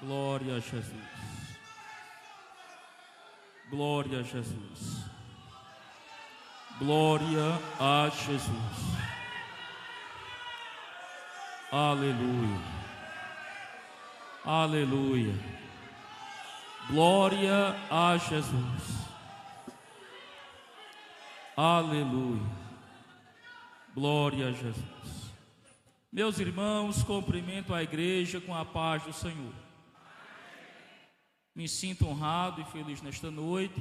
Glória a Jesus. Glória a Jesus. Glória a Jesus. Aleluia. Aleluia. Glória a Jesus. Aleluia. Glória a Jesus. Meus irmãos, cumprimento a igreja com a paz do Senhor. Me sinto honrado e feliz nesta noite,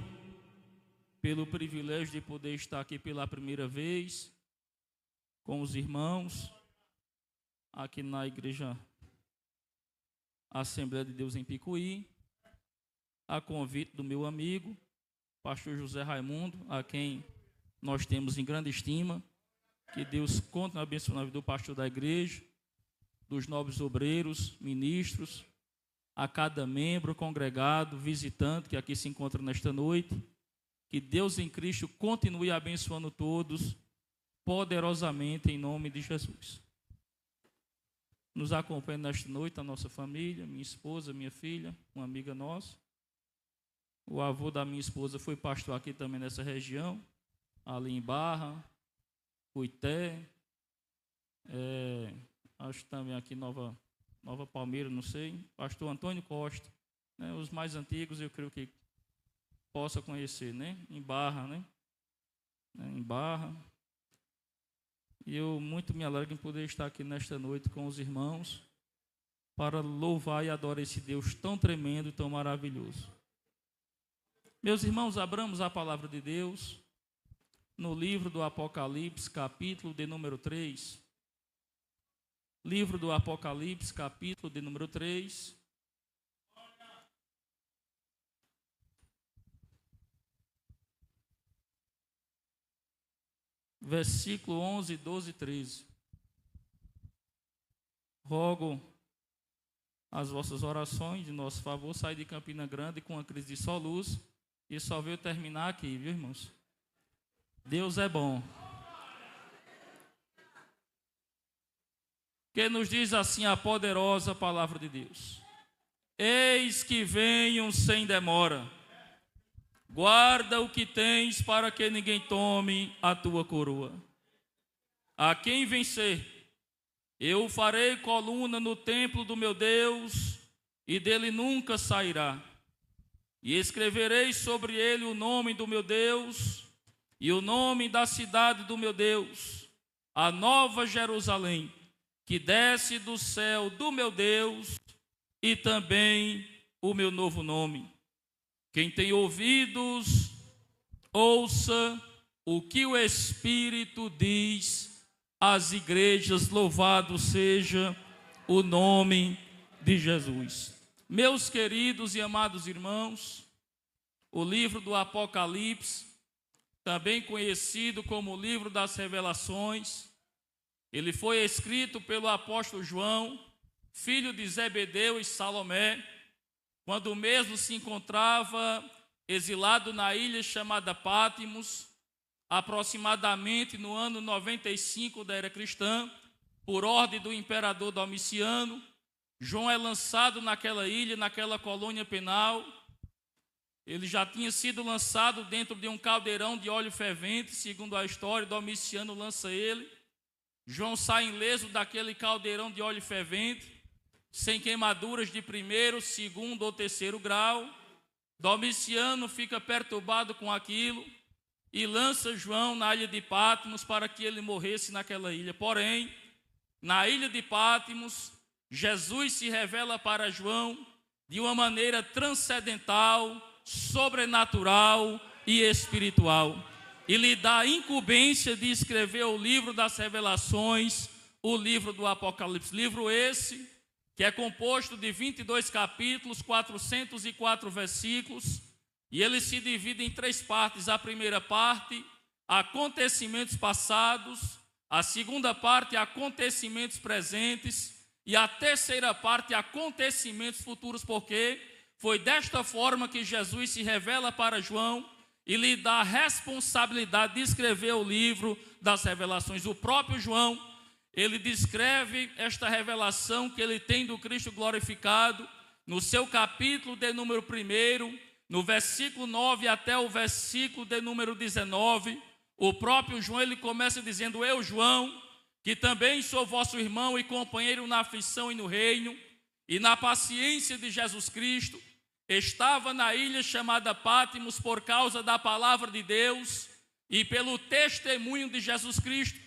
pelo privilégio de poder estar aqui pela primeira vez, com os irmãos, aqui na igreja Assembleia de Deus em Picuí, a convite do meu amigo, pastor José Raimundo, a quem nós temos em grande estima. Que Deus continue abençoando a vida do pastor da igreja, dos nobres obreiros, ministros, a cada membro, congregado, visitante que aqui se encontra nesta noite. Que Deus em Cristo continue abençoando todos poderosamente em nome de Jesus. Nos acompanha nesta noite a nossa família, minha esposa, minha filha, uma amiga nossa. O avô da minha esposa foi pastor aqui também nessa região, ali em Barra, Cuité, acho que também aqui Nova Palmeira, não sei, pastor Antônio Costa, né, os mais antigos eu creio que possa conhecer, né, em Barra, né, em Barra. E eu muito me alegro em poder estar aqui nesta noite com os irmãos, para louvar e adorar esse Deus tão tremendo e tão maravilhoso. Meus irmãos, abramos a palavra de Deus no livro do Apocalipse, capítulo de número 3. Livro do Apocalipse, capítulo de número 3. Versículo 11, 12 e 13. Rogo as vossas orações de nosso favor. Saí de Campina Grande com uma crise de soluço e só veio terminar aqui, viu, irmãos? Deus é bom. Que nos diz assim a poderosa palavra de Deus: eis que venho sem demora, guarda o que tens para que ninguém tome a tua coroa. A quem vencer, eu farei coluna no templo do meu Deus, e dele nunca sairá. E escreverei sobre ele o nome do meu Deus e o nome da cidade do meu Deus, a nova Jerusalém, que desce do céu do meu Deus, e também o meu novo nome. Quem tem ouvidos, ouça o que o Espírito diz às igrejas. Louvado seja o nome de Jesus. Meus queridos e amados irmãos, o livro do Apocalipse, também conhecido como o livro das Revelações, ele foi escrito pelo apóstolo João, filho de Zebedeu e Salomé, quando o mesmo se encontrava exilado na ilha chamada Pátimos, aproximadamente no ano 95 da era cristã, por ordem do imperador Domiciano. João é lançado naquela ilha, naquela colônia penal. Ele já tinha sido lançado dentro de um caldeirão de óleo fervente, segundo a história. Domiciano lança ele. João sai ileso daquele caldeirão de óleo fervente, sem queimaduras de primeiro, segundo ou terceiro grau. Domiciano fica perturbado com aquilo e lança João na ilha de Pátimos para que ele morresse naquela ilha. Porém, na ilha de Pátimos, Jesus se revela para João de uma maneira transcendental, sobrenatural e espiritual. E lhe dá a incumbência de escrever o livro das Revelações, o livro do Apocalipse. Livro esse que é composto de 22 capítulos, 404 versículos, e ele se divide em 3 partes. A primeira parte, acontecimentos passados; a segunda parte, acontecimentos presentes; e a terceira parte, acontecimentos futuros, porque foi desta forma que Jesus se revela para João e lhe dá a responsabilidade de escrever o livro das Revelações. O próprio João, ele descreve esta revelação que ele tem do Cristo glorificado no seu capítulo de número 1, no versículo 9 até o versículo de número 19, o próprio João, ele começa dizendo: eu, João, que também sou vosso irmão e companheiro na aflição e no reino, e na paciência de Jesus Cristo, estava na ilha chamada Pátimos por causa da palavra de Deus e pelo testemunho de Jesus Cristo.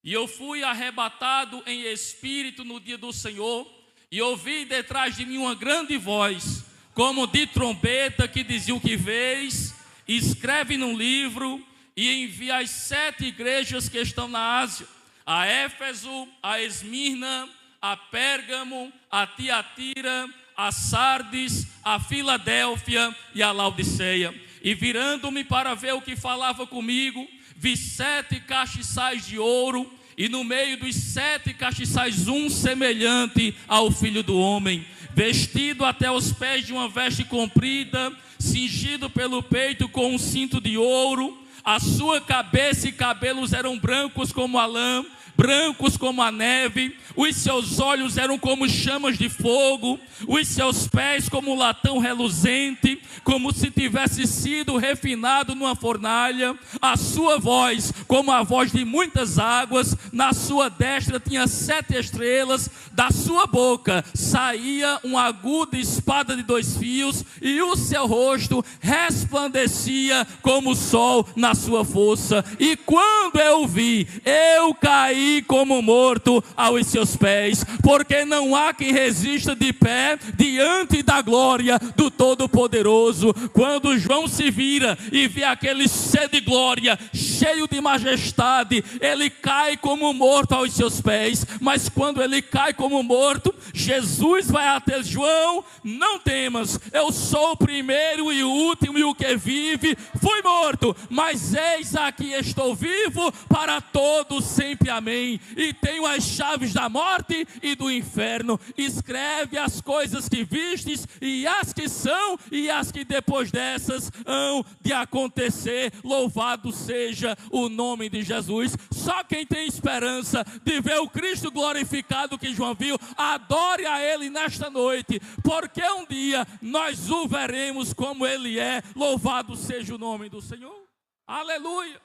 E eu fui arrebatado em espírito no dia do Senhor, e ouvi detrás de mim uma grande voz, como de trombeta, que dizia: o que vês, escreve num livro e envia às 7 igrejas que estão na Ásia: a Éfeso, a Esmirna, a Pérgamo, a Tiatira, a Sardes, a Filadélfia e a Laodiceia. E virando-me para ver o que falava comigo, vi 7 castiçais de ouro, e no meio dos 7 castiçais um semelhante ao Filho do Homem, vestido até os pés de uma veste comprida, cingido pelo peito com um cinto de ouro. A sua cabeça e cabelos eram brancos como a lã, brancos como a neve. Os seus olhos eram como chamas de fogo, os seus pés como latão reluzente, como se tivesse sido refinado numa fornalha. A sua voz como a voz de muitas águas. Na sua destra tinha 7 estrelas. Da sua boca saía uma aguda espada de 2 fios, e o seu rosto resplandecia como o sol na sua força. E quando eu vi, eu caí como morto aos seus pés, porque não há quem resista de pé diante da glória do Todo-Poderoso. Quando João se vira e vê aquele ser de glória, cheio de majestade, ele cai como morto aos seus pés. Mas quando ele cai como morto, Jesus vai até João: não temas, eu sou o primeiro e o último, e o que vive. Fui morto, mas eis aqui estou vivo para todo sempre, amém. E tenho as chaves da morte e do inferno. Escreve as coisas que vistes, e as que são, e as que depois dessas hão de acontecer. Louvado seja o nome de Jesus. Só quem tem esperança de ver o Cristo glorificado que João viu, adore a Ele nesta noite, porque um dia nós o veremos como Ele é. Louvado seja o nome do Senhor. Aleluia.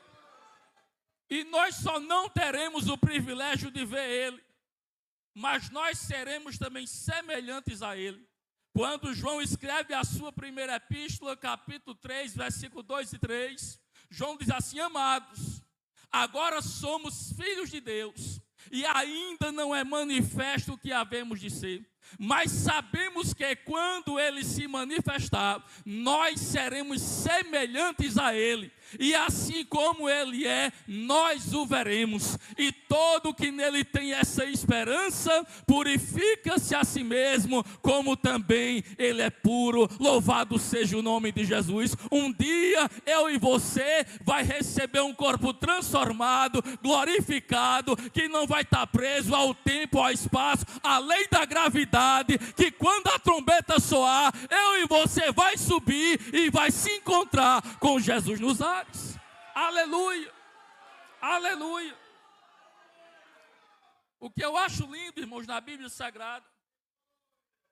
E nós só não teremos o privilégio de ver Ele, mas nós seremos também semelhantes a Ele. Quando João escreve a sua primeira epístola, capítulo 3, versículo 2 e 3, João diz assim: amados, agora somos filhos de Deus, e ainda não é manifesto o que havemos de ser. Mas sabemos que quando Ele se manifestar, nós seremos semelhantes a Ele, e assim como Ele é, nós o veremos. E todo que nele tem essa esperança, purifica-se a si mesmo, como também Ele é puro. Louvado seja o nome de Jesus. Um dia eu e você vai receber um corpo transformado, glorificado, que não vai estar preso ao tempo, ao espaço, à lei da gravidade, que quando a trombeta soar, eu e você vai subir e vai se encontrar com Jesus nos ares. Aleluia, aleluia. O que eu acho lindo, irmãos, na Bíblia Sagrada,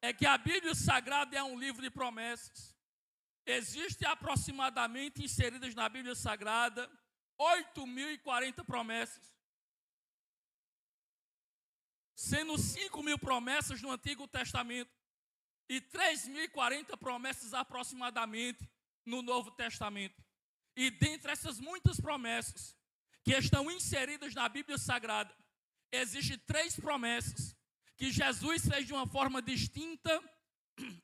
é que a Bíblia Sagrada é um livro de promessas. Existem aproximadamente inseridas na Bíblia Sagrada 8.040 promessas, sendo 5.000 promessas no Antigo Testamento e 3.040 promessas aproximadamente no Novo Testamento. E dentre essas muitas promessas que estão inseridas na Bíblia Sagrada, existem 3 promessas que Jesus fez de uma forma distinta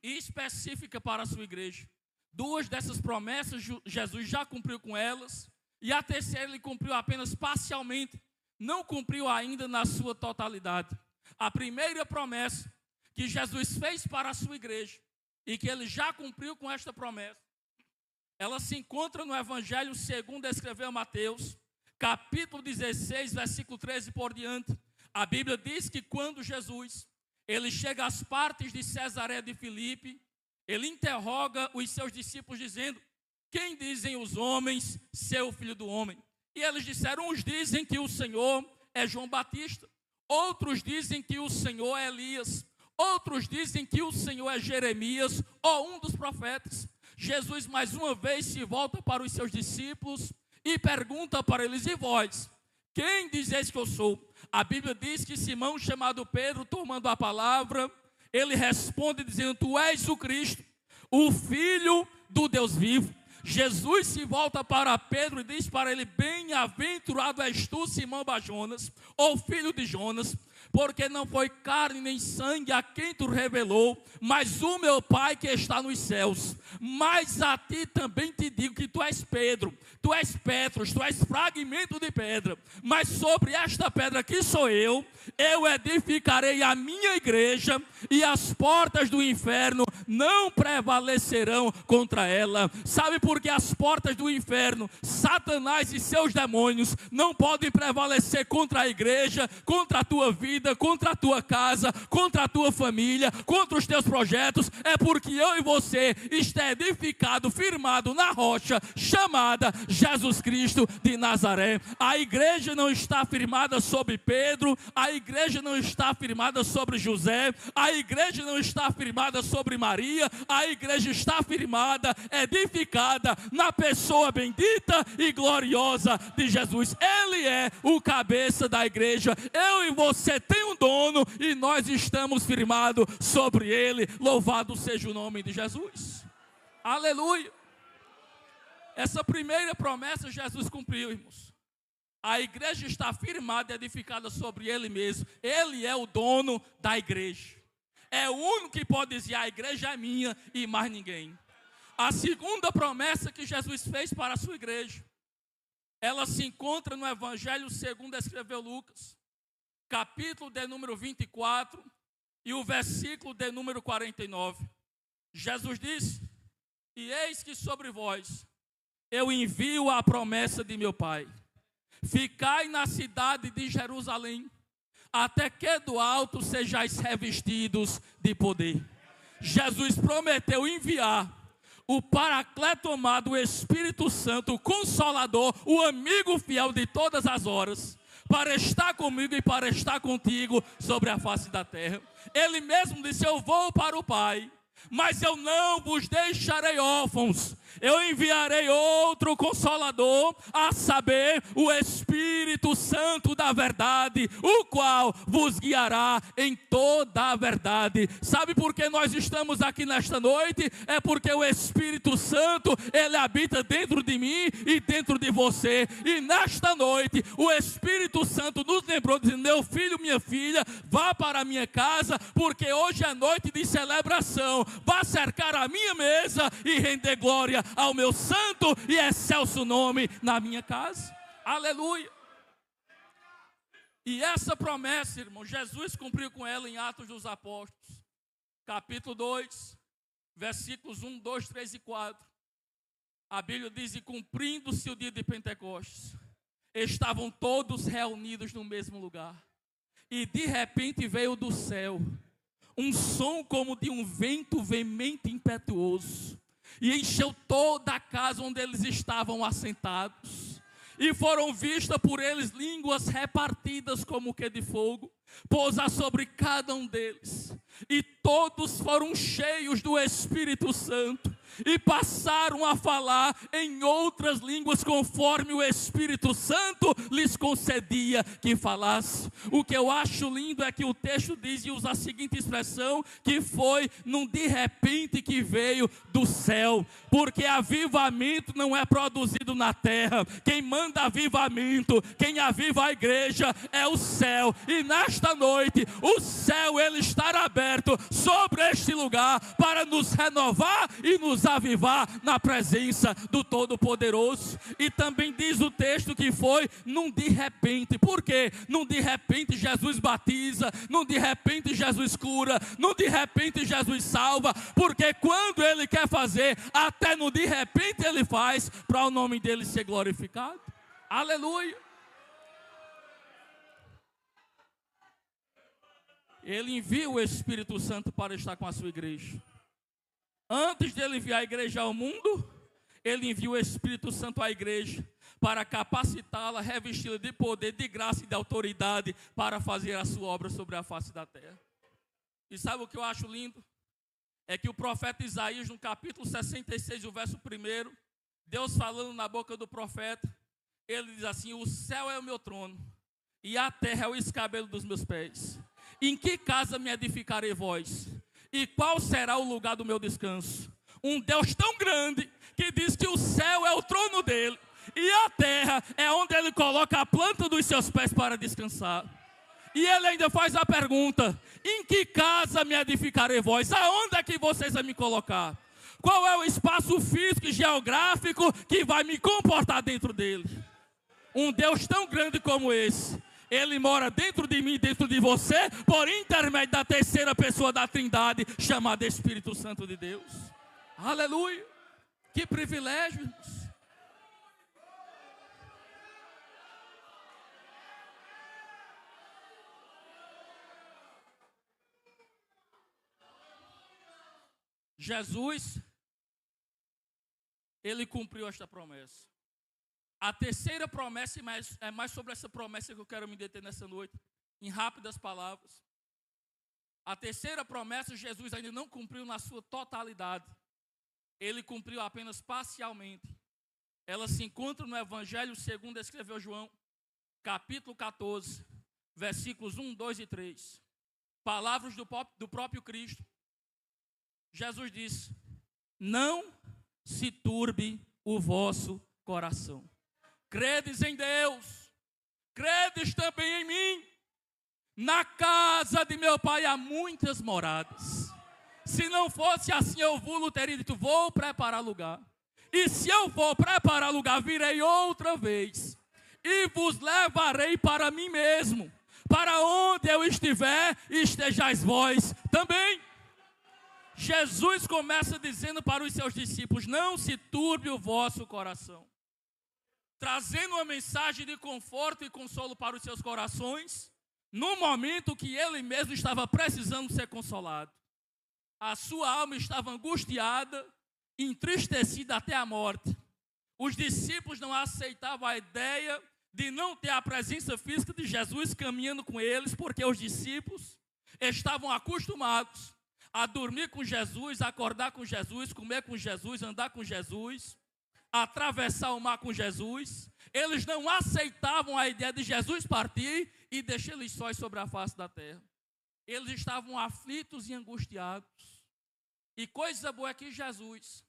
e específica para a sua igreja. 2 dessas promessas Jesus já cumpriu com elas, e a terceira Ele cumpriu apenas parcialmente, não cumpriu ainda na sua totalidade. A primeira promessa que Jesus fez para a sua igreja, e que Ele já cumpriu com esta promessa, ela se encontra no Evangelho segundo escreveu Mateus, capítulo 16, versículo 13 por diante. A Bíblia diz que quando Jesus, ele chega às partes de Cesareia de Filipe, ele interroga os seus discípulos dizendo: quem dizem os homens ser o Filho do Homem? E eles disseram: uns dizem que o Senhor é João Batista, outros dizem que o Senhor é Elias, Outros dizem que o Senhor é Jeremias ou um dos profetas. Jesus mais uma vez se volta para os seus discípulos e pergunta para eles: e vós, quem dizeis que eu sou? A Bíblia diz que Simão, chamado Pedro, tomando a palavra, ele responde dizendo: tu és o Cristo, o Filho do Deus vivo. Jesus se volta para Pedro e diz para ele: bem-aventurado és tu, Simão Bar-Jonas, ou filho de Jonas, porque não foi carne nem sangue a quem tu revelou, mas o meu Pai que está nos céus. Mas a ti também te digo que tu és Pedro, tu és Petros, tu és fragmento de pedra, mas sobre esta pedra que sou eu edificarei a minha igreja, e as portas do inferno não prevalecerão contra ela. Sabe por que as portas do inferno, Satanás e seus demônios, não podem prevalecer contra a igreja, contra a tua vida, contra a tua casa, contra a tua família, contra os teus projetos? É porque eu e você está edificado, firmado na rocha chamada Jesus Cristo de Nazaré. A igreja não está firmada sobre Pedro, a igreja não está firmada sobre José, a igreja não está firmada sobre Maria, a igreja está firmada, edificada na pessoa bendita e gloriosa de Jesus. Ele é o cabeça da igreja. Eu e você tem um dono e nós estamos firmados sobre ele. Louvado seja o nome de Jesus. Aleluia. Essa primeira promessa Jesus cumpriu, irmãos. A igreja está firmada e edificada sobre ele mesmo. Ele é o dono da igreja. É o único que pode dizer: a igreja é minha e mais ninguém. A segunda promessa que Jesus fez para a sua igreja, ela se encontra no Evangelho segundo escreveu Lucas, capítulo de número 24 e o versículo de número 49. Jesus disse: e eis que sobre vós eu envio a promessa de meu Pai. Ficai na cidade de Jerusalém, até que do alto sejais revestidos de poder. Jesus prometeu enviar o Paracleto amado, o Espírito Santo, o Consolador, o amigo fiel de todas as horas, para estar comigo e para estar contigo sobre a face da terra. Ele mesmo disse: eu vou para o Pai, mas eu não vos deixarei órfãos. Eu enviarei outro Consolador, a saber, o Espírito Santo da verdade, o qual vos guiará em toda a verdade. Sabe por que nós estamos aqui nesta noite? É porque o Espírito Santo, ele habita dentro de mim e dentro de você. E nesta noite, o Espírito Santo nos lembrou, dizendo: meu filho, minha filha, vá para a minha casa, porque hoje é noite de celebração. Vá cercar a minha mesa e render glória ao meu santo e excelso nome na minha casa. Aleluia. E essa promessa, irmão, Jesus cumpriu com ela em Atos dos Apóstolos, capítulo 2, versículos 1, 2, 3 e 4. A Bíblia diz: e cumprindo-se o dia de Pentecostes, estavam todos reunidos no mesmo lugar, e de repente veio do céu um som como de um vento veemente e impetuoso, e encheu toda a casa onde eles estavam assentados. E foram vistas por eles línguas repartidas como que de fogo, pousar sobre cada um deles. E todos foram cheios do Espírito Santo, e passaram a falar em outras línguas, conforme o Espírito Santo lhes concedia que falasse. O que eu acho lindo é que o texto diz e usa a seguinte expressão, que foi num de repente que veio do céu, porque avivamento não é produzido na terra. Quem manda avivamento, quem aviva a igreja é o céu. E nesta noite, o céu ele estará aberto sobre este lugar para nos renovar e nos avivar na presença do Todo-Poderoso. E também diz o texto que foi num de repente. Por quê? Num de repente Jesus batiza, num de repente Jesus cura, num de repente Jesus salva, porque quando ele quer fazer, até no de repente ele faz, para o nome dele ser glorificado. Aleluia. Ele envia o Espírito Santo para estar com a sua igreja. Antes de ele enviar a igreja ao mundo, ele envia o Espírito Santo à igreja para capacitá-la, revesti-la de poder, de graça e de autoridade para fazer a sua obra sobre a face da terra. E sabe o que eu acho lindo? É que o profeta Isaías, no capítulo 66, o verso 1, Deus falando na boca do profeta, ele diz assim: o céu é o meu trono, e a terra é o escabelo dos meus pés. Em que casa me edificarei vós? E qual será o lugar do meu descanso? Um Deus tão grande, que diz que o céu é o trono dele, e a terra é onde ele coloca a planta dos seus pés para descansar. E ele ainda faz a pergunta: em que casa me edificarei vós? Aonde é que vocês vão me colocar? Qual é o espaço físico e geográfico que vai me comportar dentro dele? Um Deus tão grande como esse, ele mora dentro de mim, dentro de você, por intermédio da terceira pessoa da Trindade, chamada Espírito Santo de Deus. Aleluia! Que privilégio, irmãos. Jesus, ele cumpriu esta promessa. A terceira promessa, é mais sobre essa promessa que eu quero me deter nessa noite, em rápidas palavras. A terceira promessa, Jesus ainda não cumpriu na sua totalidade. Ele cumpriu apenas parcialmente. Ela se encontra no Evangelho segundo escreveu João, capítulo 14, versículos 1, 2 e 3. Palavras do próprio Cristo. Jesus disse: não se turbe o vosso coração. Credes em Deus, credes também em mim. Na casa de meu pai há muitas moradas. Se não fosse assim, eu vos teria dito: vou preparar lugar. E se eu for preparar lugar, virei outra vez e vos levarei para mim mesmo, para onde eu estiver, estejais vós também. Jesus começa dizendo para os seus discípulos: não se turbe o vosso coração, trazendo uma mensagem de conforto e consolo para os seus corações, no momento que ele mesmo estava precisando ser consolado. A sua alma estava angustiada, entristecida até a morte. Os discípulos não aceitavam a ideia de não ter a presença física de Jesus caminhando com eles, porque os discípulos estavam acostumados a dormir com Jesus, acordar com Jesus, comer com Jesus, andar com Jesus, atravessar o mar com Jesus. Eles não aceitavam a ideia de Jesus partir e deixar eles sós sobre a face da terra. Eles estavam aflitos e angustiados. E coisa boa é que Jesus,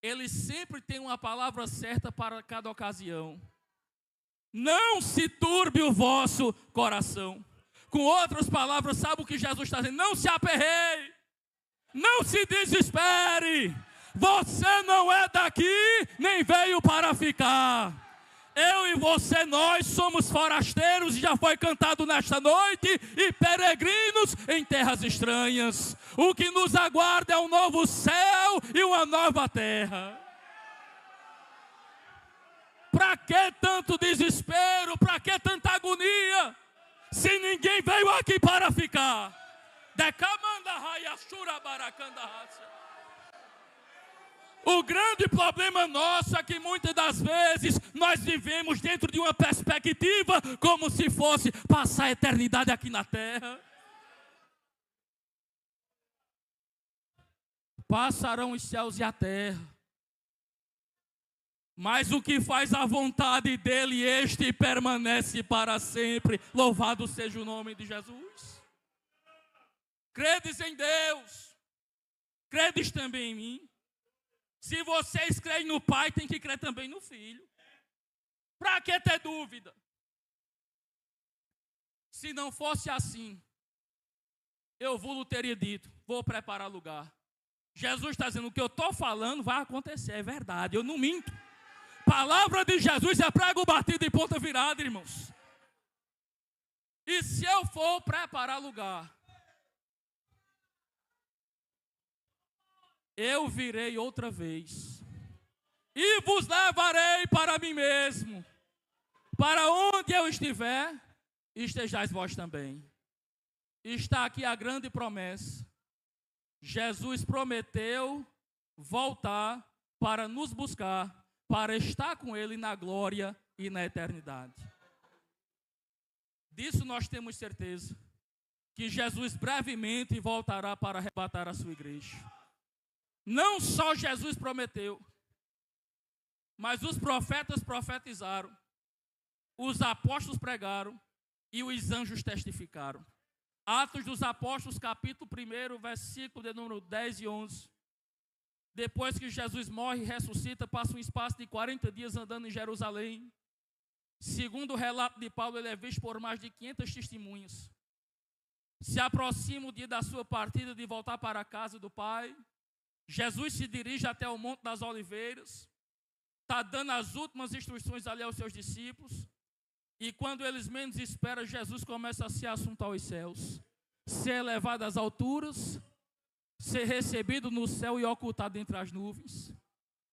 ele sempre tem uma palavra certa para cada ocasião. Não se turbe o vosso coração. Com outras palavras, sabe o que Jesus está dizendo? Não se aperreie. Não se desespere. Você não é daqui, nem veio para ficar. Eu e você, nós somos forasteiros, e já foi cantado nesta noite, e peregrinos em terras estranhas. O que nos aguarda é um novo céu e uma nova terra. Para que tanto desespero? Para que tanta agonia? Se ninguém veio aqui para ficar. O grande problema nosso é que muitas das vezes nós vivemos dentro de uma perspectiva como se fosse passar a eternidade aqui na terra. Passarão os céus e a terra, mas o que faz a vontade dele, este permanece para sempre. Louvado seja o nome de Jesus. Credes em Deus, credes também em mim. Se vocês creem no Pai, tem que crer também no Filho. Para que ter dúvida? Se não fosse assim, eu vos teria dito: vou preparar lugar. Jesus está dizendo: o que eu estou falando vai acontecer, é verdade, eu não minto. Palavra de Jesus é prego batido e ponta virada, irmãos. E se eu for preparar lugar, eu virei outra vez e vos levarei para mim mesmo, para onde eu estiver, estejais vós também. Está aqui a grande promessa. Jesus prometeu voltar para nos buscar, para estar com Ele na glória e na eternidade. Disso nós temos certeza. que Jesus brevemente voltará para arrebatar a sua igreja. Não só Jesus prometeu, mas os profetas profetizaram, os apóstolos pregaram e os anjos testificaram. Atos dos Apóstolos, capítulo 1, versículo de número 10 e 11. Depois que Jesus morre e ressuscita, passa um espaço de 40 dias andando em Jerusalém. Segundo o relato de Paulo, ele é visto por mais de 500 testemunhas. Se aproxima o dia da sua partida de voltar para a casa do Pai. Jesus se dirige até o Monte das Oliveiras. Está dando as últimas instruções ali aos seus discípulos. E quando eles menos esperam, Jesus começa a ser assunto aos céus. Ser elevado às alturas, ser recebido no céu e ocultado entre as nuvens.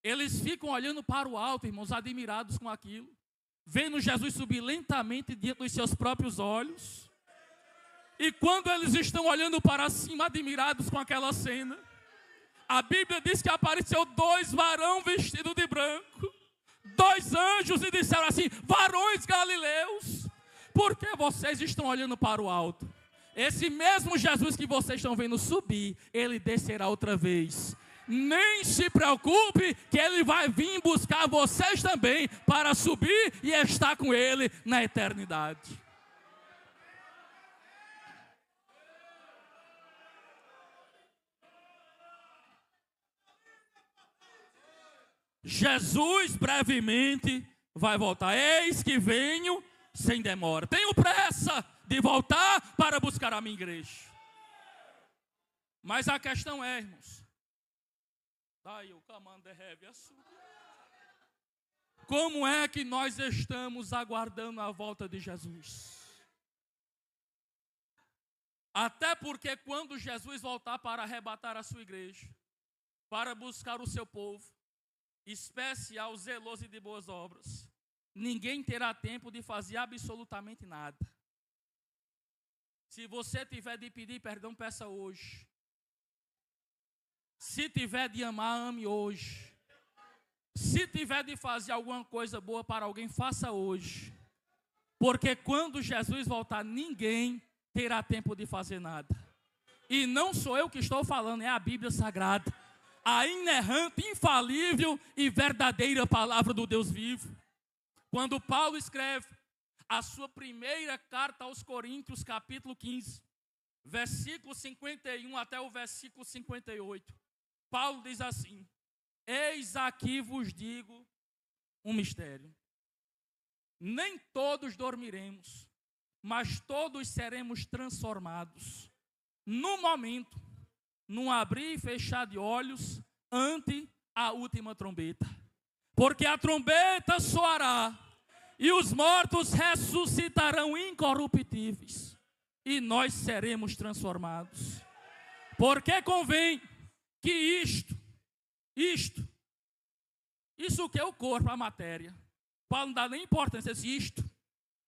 Eles ficam olhando para o alto, irmãos, admirados com aquilo. Vendo Jesus subir lentamente diante dos seus próprios olhos. E quando eles estão olhando para cima, admirados com aquela cena, a Bíblia diz que apareceu 2 varões vestidos de branco, 2 anjos, e disseram assim: varões galileus, por que vocês estão olhando para o alto? Esse mesmo Jesus que vocês estão vendo subir, ele descerá outra vez. Nem se preocupe, que ele vai vir buscar vocês também para subir e estar com ele na eternidade. Jesus brevemente vai voltar. Eis que venho sem demora. Tenho pressa de voltar para buscar a minha igreja. Mas a questão é, irmãos, daí o comando deve açúcar. Como é que nós estamos aguardando a volta de Jesus? Até porque quando Jesus voltar para arrebatar a sua igreja, para buscar o seu povo, especial, zeloso e de boas obras, ninguém terá tempo de fazer absolutamente nada. Se você tiver de pedir perdão, peça hoje. Se tiver de amar, ame hoje. Se tiver de fazer alguma coisa boa para alguém, faça hoje. Porque quando Jesus voltar, ninguém terá tempo de fazer nada. E não sou eu que estou falando, é a Bíblia Sagrada. A inerrante, infalível e verdadeira palavra do Deus vivo. Quando Paulo escreve a sua primeira carta aos Coríntios, capítulo 15, versículo 51 até o versículo 58, Paulo diz assim: eis aqui vos digo um mistério. Nem todos dormiremos, mas todos seremos transformados. No momento, num abrir e fechar de olhos, ante a última trombeta. Porque a trombeta soará, e os mortos ressuscitarão incorruptíveis, e nós seremos transformados. Porque convém que isso que é o corpo, a matéria. Paulo não dá nem importância a isto,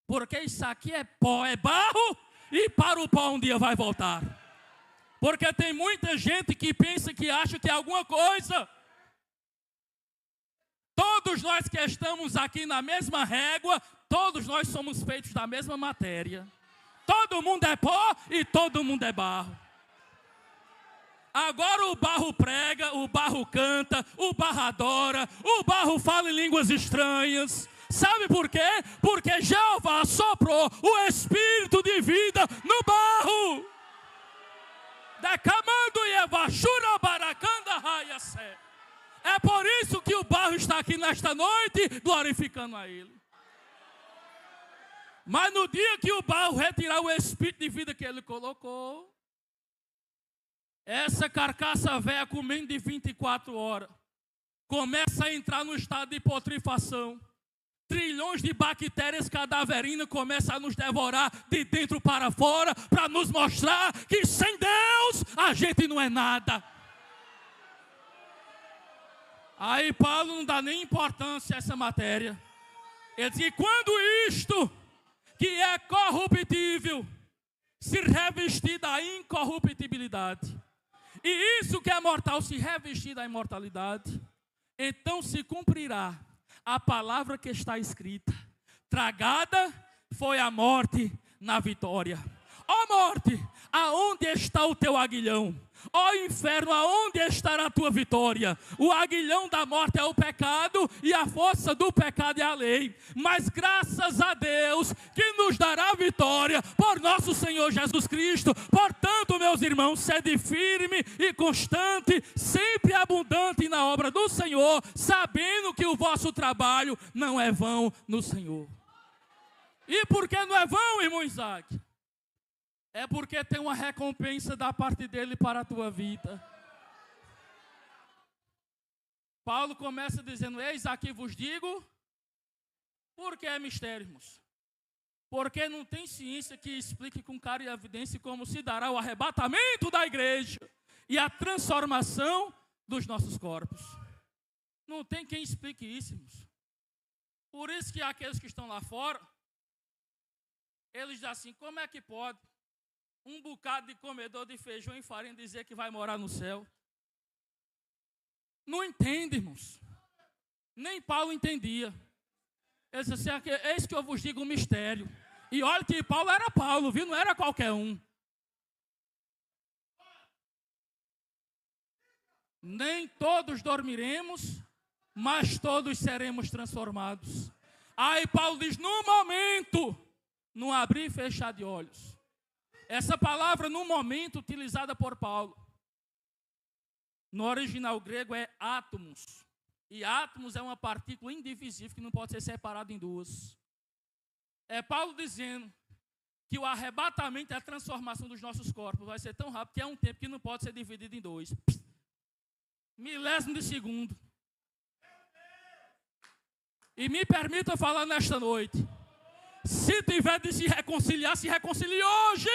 porque isso aqui é pó, é barro, e para o pó um dia vai voltar. Porque tem muita gente que pensa, que acha que é alguma coisa. Todos nós que estamos aqui na mesma régua, todos nós somos feitos da mesma matéria. Todo mundo é pó e todo mundo é barro. Agora o barro prega, o barro canta, o barro adora, o barro fala em línguas estranhas. Sabe por quê? Porque Jeová soprou o Espírito de vida no barro. É por isso que o barro está aqui nesta noite, glorificando a Ele. Mas no dia que o barro retirar o Espírito de vida que Ele colocou, essa carcaça velha comendo de 24 horas, começa a entrar no estado de putrefação. Trilhões de bactérias cadaverinas começam a nos devorar de dentro para fora, para nos mostrar que sem Deus a gente não é nada. Aí Paulo não dá nem importância a essa matéria. Ele diz que quando isto, que é corruptível, se revestir da incorruptibilidade, e isso que é mortal se revestir da imortalidade, então se cumprirá a palavra que está escrita: tragada foi a morte na vitória. Ó morte, aonde está o teu aguilhão? Ó inferno, aonde estará a tua vitória? O aguilhão da morte é o pecado e a força do pecado é a lei. Mas graças a Deus que nos dará vitória por nosso Senhor Jesus Cristo. Portanto, meus irmãos, sede firme e constante, sempre abundante na obra do Senhor, sabendo que o vosso trabalho não é vão no Senhor. E por que não é vão, irmão Isaac? É porque tem uma recompensa da parte dele para a tua vida. Paulo começa dizendo: eis aqui vos digo, porque é mistério, irmãos. Porque não tem ciência que explique com cara e evidência como se dará o arrebatamento da igreja e a transformação dos nossos corpos. Não tem quem explique isso, irmãos. Por isso que aqueles que estão lá fora, eles dizem assim: como é que pode um bocado de comedor de feijão e farinha dizer que vai morar no céu? Não entende, irmãos. Nem Paulo entendia. Ele disse assim: eis que eu vos digo um mistério. E olha que Paulo era Paulo, viu? Não era qualquer um. Nem todos dormiremos, mas todos seremos transformados. Aí Paulo diz: no momento, não abrir e fechar de olhos. Essa palavra, no momento, utilizada por Paulo, no original grego é átomos. E átomos é uma partícula indivisível que não pode ser separada em duas. É Paulo dizendo que o arrebatamento e a transformação dos nossos corpos vai ser tão rápido que é um tempo que não pode ser dividido em dois. Milésimo de segundo. E me permita falar nesta noite: se tiver de se reconcilie hoje.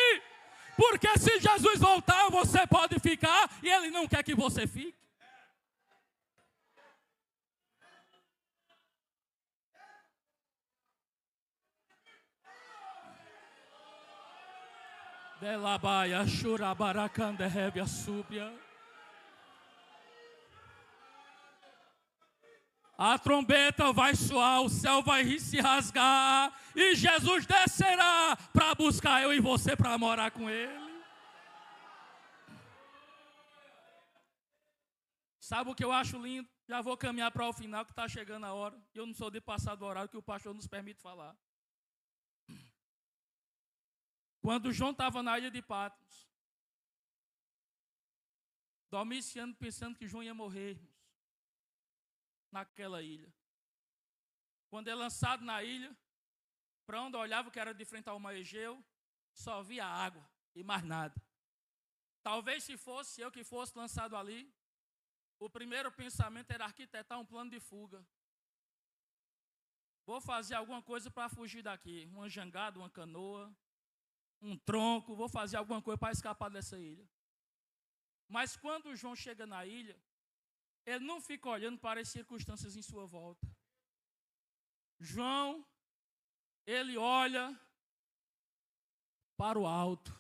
Porque se Jesus voltar, você pode ficar e Ele não quer que você fique. Delabaia, churabaracanda, rébia, súbia. A trombeta vai soar, o céu vai se rasgar e Jesus descerá para buscar eu e você para morar com Ele. Sabe o que eu acho lindo? Já vou caminhar para o final, que está chegando a hora. Eu não sou de passar do horário que o pastor nos permite falar. Quando João estava na ilha de Patmos, Domiciano pensando que João ia morrer, irmãos, naquela ilha. Quando é lançado na ilha, para onde eu olhava, que era de frente ao mar Egeu, só via água e mais nada. Talvez se fosse eu que fosse lançado ali, o primeiro pensamento era arquitetar um plano de fuga. Vou fazer alguma coisa para fugir daqui. Uma jangada, uma canoa, um tronco. Vou fazer alguma coisa para escapar dessa ilha. Mas quando João chega na ilha, ele não fica olhando para as circunstâncias em sua volta. João, ele olha para o alto.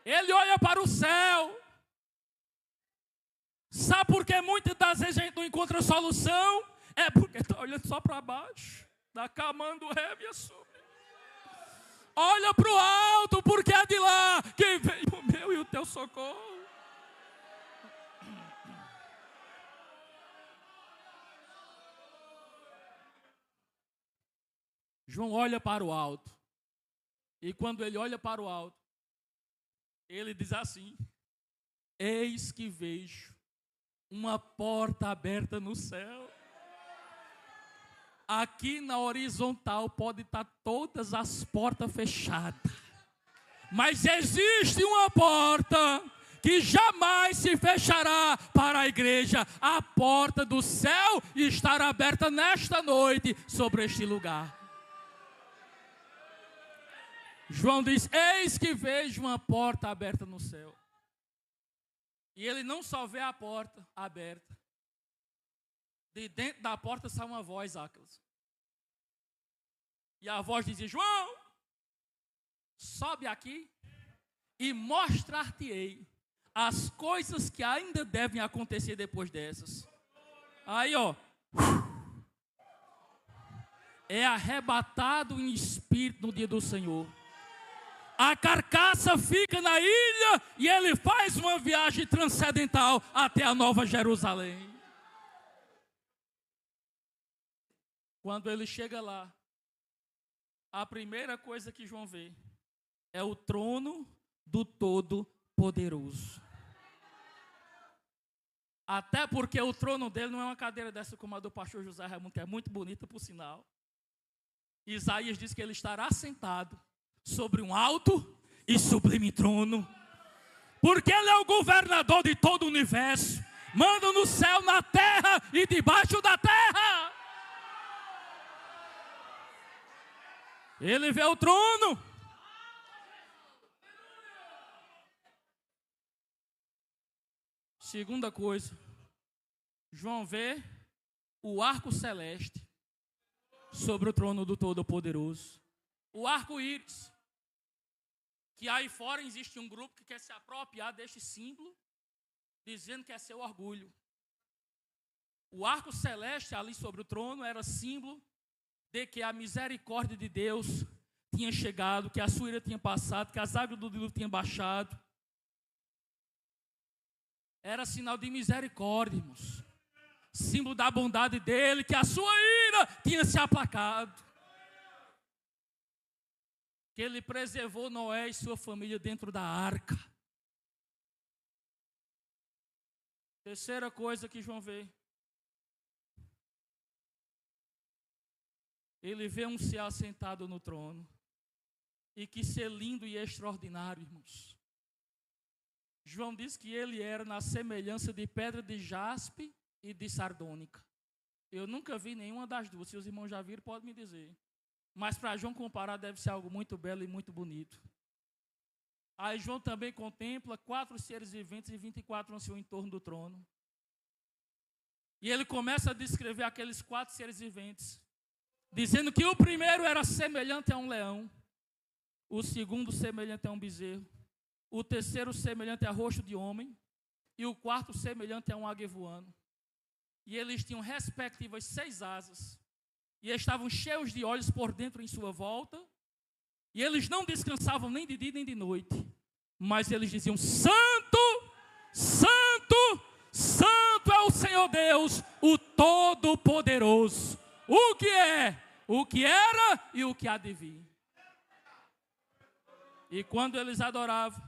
Ele olha para o céu. Sabe por que muitas das vezes a gente não encontra solução? É porque está olhando só para baixo. Da camando rébia sub. Olha para o alto, porque é de lá que vem o meu e o teu socorro. João olha para o alto. E quando ele olha para o alto, ele diz assim: eis que vejo uma porta aberta no céu. Aqui na horizontal pode estar todas as portas fechadas, mas existe uma porta que jamais se fechará para a igreja. A porta do céu estará aberta nesta noite sobre este lugar. João diz: eis que vejo uma porta aberta no céu. E ele não só vê a porta aberta. De dentro da porta sai uma voz, Áquilas. E a voz dizia: João, sobe aqui e mostrar-te-ei as coisas que ainda devem acontecer depois dessas. Aí, ó, é arrebatado em espírito no dia do Senhor. A carcaça fica na ilha e ele faz uma viagem transcendental até a Nova Jerusalém. Quando ele chega lá, a primeira coisa que João vê é o trono do Todo-Poderoso. Até porque o trono dele não é uma cadeira dessa como a do pastor José Raimundo, que é muito bonita por sinal. Isaías diz que ele estará sentado sobre um alto e sublime trono, porque ele é o governador de todo o universo, manda no céu, na terra e debaixo da terra. Ele vê o trono. Segunda coisa, João vê o arco celeste sobre o trono do Todo-Poderoso. O arco-íris. Que aí fora existe um grupo que quer se apropriar deste símbolo, dizendo que é seu orgulho. O arco celeste ali sobre o trono era símbolo de que a misericórdia de Deus tinha chegado, que a sua ira tinha passado, que as águas do dilúvio tinham baixado. Era sinal de misericórdia, irmãos. Símbolo da bondade dele, que a sua ira tinha se aplacado. Que ele preservou Noé e sua família dentro da arca. Terceira coisa que João vê. Ele vê um ser assentado no trono. E que ser lindo e extraordinário, irmãos. João diz que ele era na semelhança de pedra de jaspe e de sardônica. Eu nunca vi nenhuma das duas. Se os irmãos já viram, podem me dizer. Mas para João comparar deve ser algo muito belo e muito bonito. Aí João também contempla 4 seres viventes e 24 anciãos em torno do trono. E ele começa a descrever aqueles 4 seres viventes, dizendo que o primeiro era semelhante a um leão, o segundo semelhante a um bezerro, o terceiro semelhante a rosto de homem, e o quarto semelhante a um águia voando. E eles tinham respectivas 6 asas, e estavam cheios de olhos por dentro em sua volta, e eles não descansavam nem de dia nem de noite, mas eles diziam: Santo, Santo, Santo é o Senhor Deus, o Todo-Poderoso, o que é, o que era e o que há de vir. E quando eles adoravam,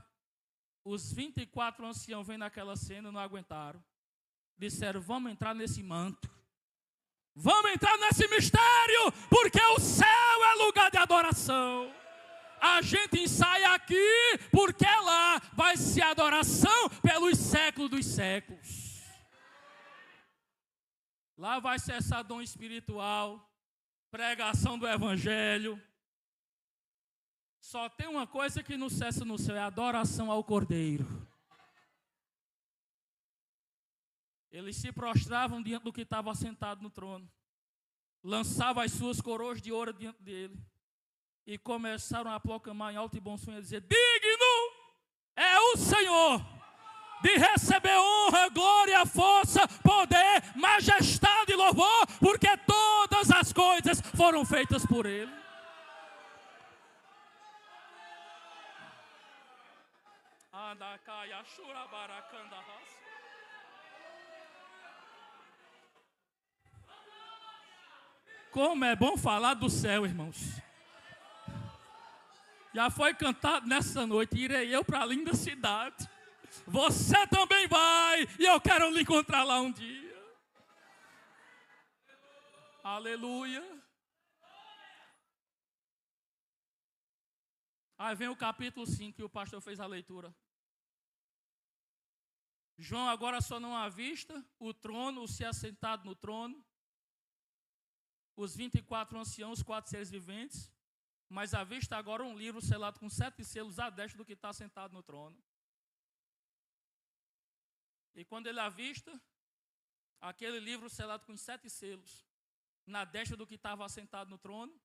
os 24 anciãos vendo aquela cena não aguentaram. Disseram: vamos entrar nesse manto. Vamos entrar nesse mistério, porque o céu é lugar de adoração. A gente ensaia aqui, porque lá vai ser adoração pelos séculos dos séculos. Lá vai cessar dom espiritual, pregação do evangelho. Só tem uma coisa que não cessa no céu, é a adoração ao Cordeiro. Eles se prostravam diante do que estava sentado no trono, lançavam as suas coroas de ouro diante dele e começaram a proclamar em alto e bom som e a dizer: digno é o Senhor de receber honra, glória, força, poder, majestade e louvor, porque todas as coisas foram feitas por ele. Como é bom falar do céu, irmãos. Já foi cantado nessa noite: irei eu para a linda cidade. Você também vai, e eu quero lhe encontrar lá um dia. Aleluia. Aí vem o capítulo 5, que o pastor fez a leitura. João agora só não avista o trono, o ser assentado no trono, os 24 anciãos, os 4 seres viventes, mas avista agora um livro selado com 7 selos à destra do que está sentado no trono. E quando ele avista aquele livro selado com 7 selos na destra do que estava assentado no trono,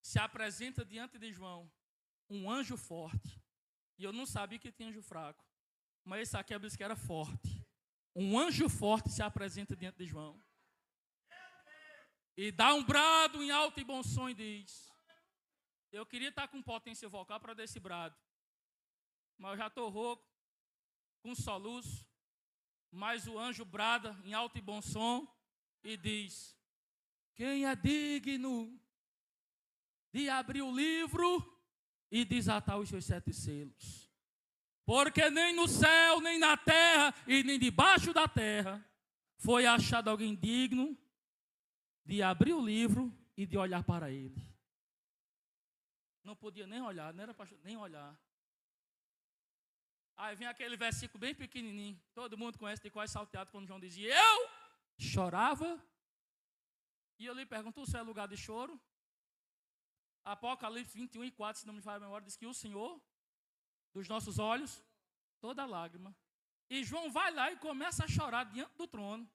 se apresenta diante de João um anjo forte. E eu não sabia que tinha anjo fraco, mas esse aqui disse que era forte. Um anjo forte se apresenta diante de João e dá um brado em alto e bom som e diz: Eu queria estar com potência vocal para dar esse brado. Mas eu já estou rouco, com soluço. Mas o anjo brada em alto e bom som e diz: quem é digno de abrir o livro e desatar os seus 7 selos? Porque nem no céu, nem na terra e nem debaixo da terra foi achado alguém digno de abrir o livro e de olhar para ele. Não podia nem olhar, não era para nem olhar. Aí vem aquele versículo bem pequenininho, todo mundo conhece de quase salteado, quando João dizia: eu chorava. E eu lhe pergunto: o céu é lugar de choro? Apocalipse 21:4, se não me falha a memória, diz que o Senhor, dos nossos olhos, toda lágrima. E João vai lá e começa a chorar diante do trono.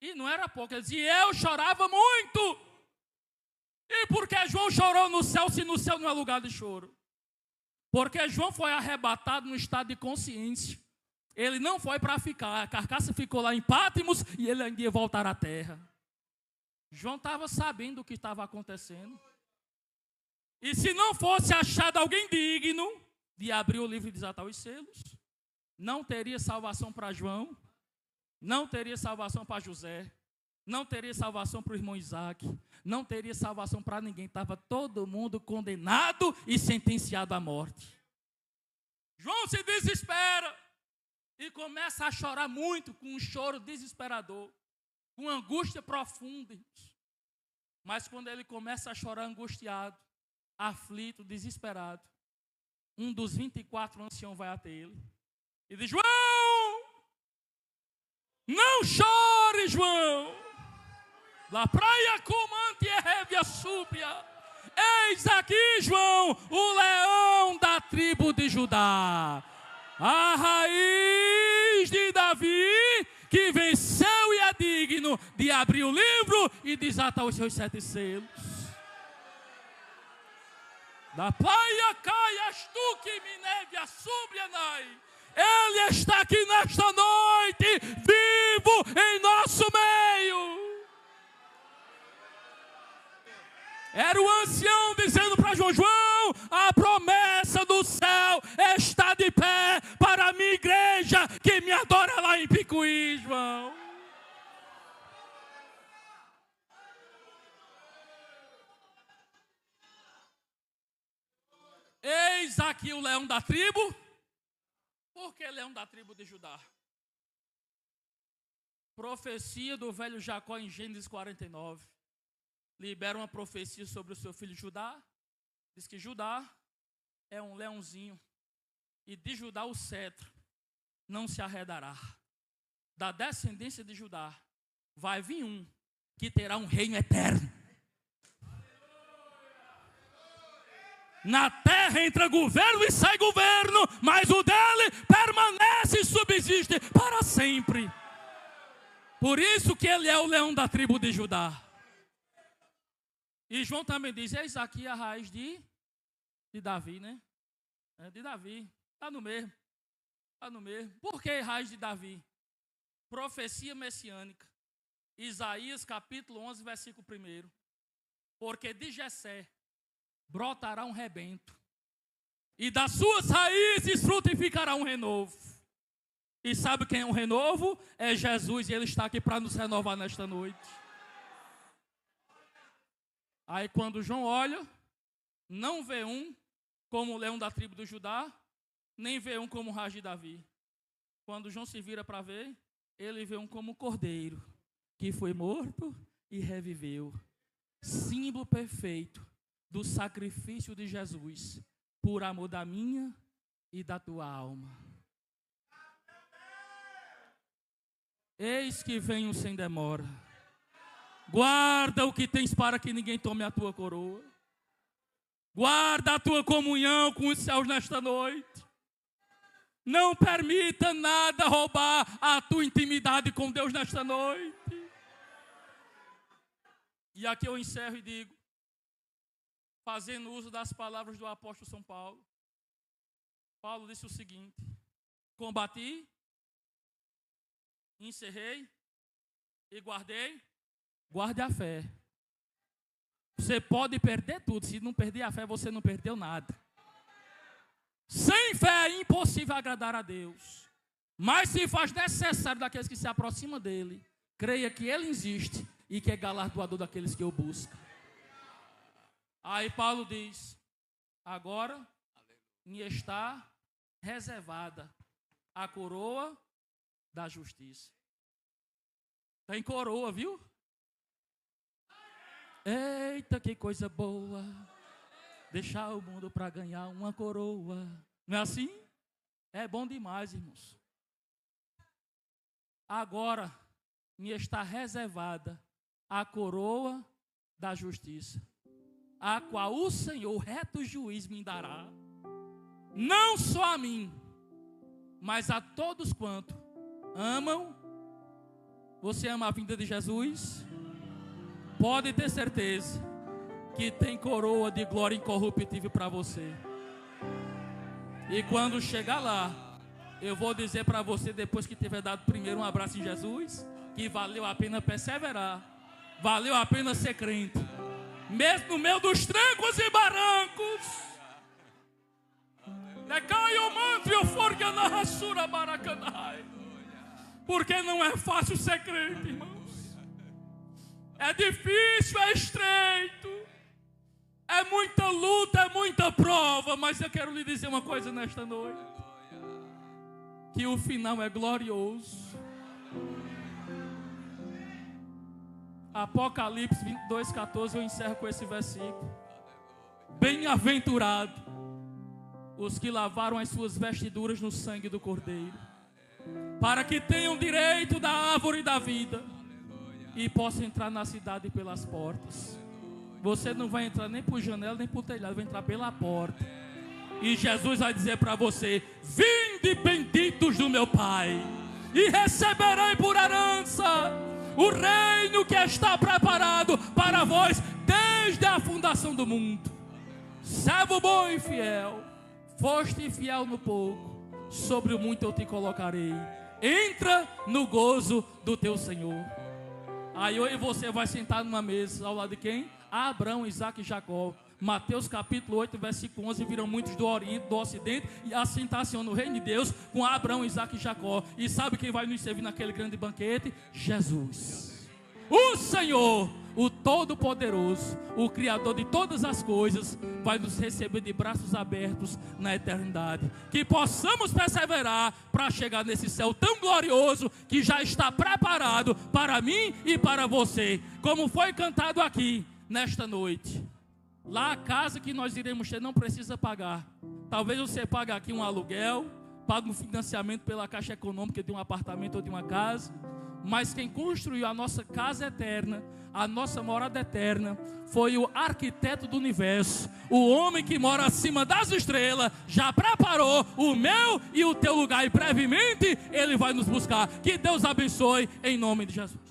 E não era pouco, ele dizia: eu chorava muito. E por que João chorou no céu, se no céu não é lugar de choro? Porque João foi arrebatado no estado de consciência. Ele não foi para ficar, a carcaça ficou lá em Pátimos e ele ainda ia voltar à terra. João estava sabendo o que estava acontecendo. E se não fosse achado alguém digno de abrir o livro e desatar os selos, não teria salvação para João, não teria salvação para José, não teria salvação para o irmão Isaac, não teria salvação para ninguém. Estava todo mundo condenado e sentenciado à morte. João se desespera e começa a chorar muito, com um choro desesperador, com angústia profunda. Mas quando ele começa a chorar angustiado, aflito, desesperado, um dos 24 anciãos vai até ele e diz: João, não chore, João. La praia comante e revia súbia. Eis aqui, João, o leão da tribo de Judá, a raiz de Davi, que venceu e é digno de abrir o livro e desatar os seus 7 selos. Da praia caias tu que me neve a sublianai. Ele está aqui nesta noite, vivo em nosso meio. Era o ancião dizendo para João: João, a promessa do céu está de pé para a minha igreja que me adora lá em Picuí, João. Eis aqui o leão da tribo. Por que leão da tribo de Judá? Profecia do velho Jacó em Gênesis 49. Libera uma profecia sobre o seu filho Judá. Diz que Judá é um leãozinho. E de Judá o cetro não se arredará. Da descendência de Judá vai vir um que terá um reino eterno. Na terra entra governo e sai governo, mas o dele permanece e subsiste para sempre. Por isso que ele é o leão da tribo de Judá. E João também diz: eis aqui a raiz de Davi, né? De Davi. Está no mesmo. Está no mesmo. Por que raiz de Davi? Profecia messiânica. Isaías capítulo 11, versículo 1. Porque de Jessé brotará um rebento, e das suas raízes frutificará um renovo. E sabe quem é um renovo? É Jesus, e Ele está aqui para nos renovar nesta noite. Aí quando João olha, não vê um como o leão da tribo de Judá, nem vê um como o raiz de Davi. Quando João se vira para ver, ele vê um como cordeiro, que foi morto e reviveu. Símbolo perfeito do sacrifício de Jesus, por amor da minha e da tua alma. Eis que venho sem demora. Guarda o que tens para que ninguém tome a tua coroa. Guarda a tua comunhão com os céus nesta noite. Não permita nada roubar a tua intimidade com Deus nesta noite. E aqui eu encerro e digo, fazendo uso das palavras do apóstolo São Paulo. Paulo disse o seguinte: combati, encerrei e guardei. Guarde a fé. Você pode perder tudo. Se não perder a fé, você não perdeu nada. Sem fé é impossível agradar a Deus. Mas se faz necessário daqueles que se aproximam dele, creia que ele existe e que é galardoador daqueles que o buscam. Aí Paulo diz, agora me está reservada a coroa da justiça. Tem coroa, viu? Eita, que coisa boa, deixar o mundo para ganhar uma coroa. Não é assim? É bom demais, irmãos. Agora me está reservada a coroa da justiça, a qual o Senhor, reto juiz, me dará, não só a mim, mas a todos quanto amam. Você ama a vinda de Jesus? Pode ter certeza que tem coroa de glória incorruptível para você. E quando chegar lá, eu vou dizer para você, depois que tiver dado primeiro um abraço em Jesus, que valeu a pena perseverar, valeu a pena ser crente, mesmo no meio dos trancos e barrancos. Porque não é fácil ser crente, irmãos. É difícil, é estreito, é muita luta, é muita prova. Mas eu quero lhe dizer uma coisa nesta noite, que o final é glorioso. Apocalipse 22:14, eu encerro com esse versículo. Bem-aventurado os que lavaram as suas vestiduras no sangue do Cordeiro, para que tenham direito da árvore da vida e possam entrar na cidade pelas portas. Você não vai entrar nem por janela, nem por telhado, vai entrar pela porta. E Jesus vai dizer para você: vinde benditos do meu Pai, e receberei por herança o reino que está preparado para vós desde a fundação do mundo. Servo bom e fiel, foste fiel no pouco, sobre o muito eu te colocarei. Entra no gozo do teu Senhor. Aí eu e você vai sentar numa mesa, ao lado de quem? Abraão, Isaac e Jacó. Mateus capítulo 8, versículo 11, viram muitos do Oriente, do Ocidente, e assentar-se no reino de Deus com Abraão, Isaac e Jacó. E sabe quem vai nos servir naquele grande banquete? Jesus, o Senhor, o Todo-Poderoso, o Criador de todas as coisas, vai nos receber de braços abertos na eternidade. Que possamos perseverar para chegar nesse céu tão glorioso que já está preparado para mim e para você. Como foi cantado aqui nesta noite, lá a casa que nós iremos ter não precisa pagar. Talvez você pague aqui um aluguel, pague um financiamento pela Caixa Econômica de um apartamento ou de uma casa. Mas quem construiu a nossa casa eterna, a nossa morada eterna, foi o arquiteto do universo. O homem que mora acima das estrelas já preparou o meu e o teu lugar, e brevemente ele vai nos buscar. Que Deus abençoe em nome de Jesus.